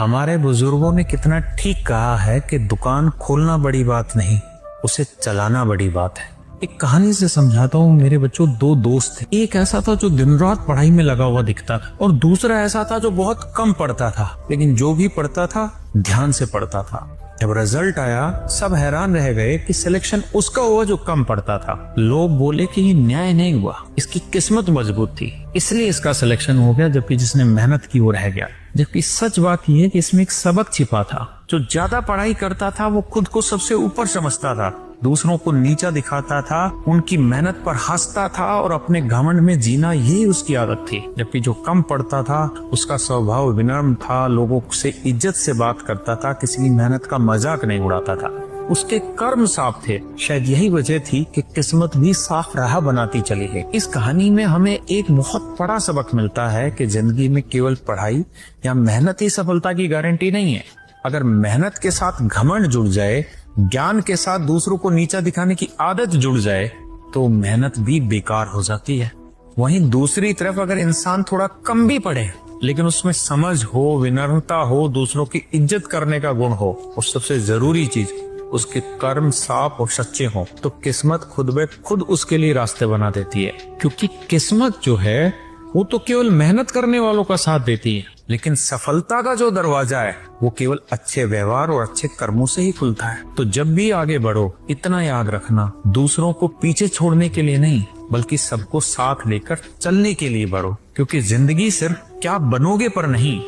हमारे बुजुर्गों ने कितना ठीक कहा है कि दुकान खोलना बड़ी बात नहीं, उसे चलाना बड़ी बात है। एक कहानी से समझाता हूँ मेरे बच्चों। दो दोस्त थे, एक ऐसा था जो दिन रात पढ़ाई में लगा हुआ दिखता था और दूसरा ऐसा था जो बहुत कम पढ़ता था, लेकिन जो भी पढ़ता था ध्यान से पढ़ता था। जब रिजल्ट आया सब हैरान रह गए कि सिलेक्शन उसका हुआ जो कम पढ़ता था। लोग बोले कि ये न्याय नहीं हुआ, इसकी किस्मत मजबूत थी इसलिए इसका सिलेक्शन हो गया, जबकि जिसने मेहनत की वो रह गया। जबकि सच बात यह है कि इसमें एक सबक छिपा था। जो ज्यादा पढ़ाई करता था वो खुद को सबसे ऊपर समझता था, दूसरों को नीचा दिखाता था, उनकी मेहनत पर हंसता था और अपने घमंड में जीना यही उसकी आदत थी। जबकि जो कम पढ़ता था उसका स्वभाव विनम्र था, लोगों से इज्जत से बात करता था, किसी की मेहनत का मजाक नहीं उड़ाता था। उसके कर्म साफ थे। शायद यही वजह थी कि किस्मत भी साफ राह बनाती चली गई। इस कहानी में हमें एक बहुत बड़ा सबक मिलता है कि जिंदगी में केवल पढ़ाई या मेहनत ही सफलता की गारंटी नहीं है। अगर मेहनत के साथ घमंड जुड़ जाए, ज्ञान के साथ दूसरों को नीचा दिखाने की आदत जुड़ जाए, तो मेहनत भी बेकार हो जाती है। वहीं दूसरी तरफ अगर इंसान थोड़ा कम भी पढ़े लेकिन उसमें समझ हो, विनम्रता हो, दूसरों की इज्जत करने का गुण हो और सबसे जरूरी चीज उसके कर्म साफ और सच्चे हों, तो किस्मत खुद ब खुद उसके लिए रास्ते बना देती है। क्योंकि किस्मत जो है वो तो केवल मेहनत करने वालों का साथ देती है, लेकिन सफलता का जो दरवाजा है वो केवल अच्छे व्यवहार और अच्छे कर्मों से ही खुलता है। तो जब भी आगे बढ़ो इतना याद रखना, दूसरों को पीछे छोड़ने के लिए नहीं बल्कि सबको साथ लेकर चलने के लिए बढ़ो। क्योंकि जिंदगी सिर्फ क्या बनोगे पर नहीं,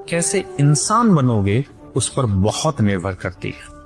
कैसे इंसान बनोगे उस पर बहुत निर्भर करती है।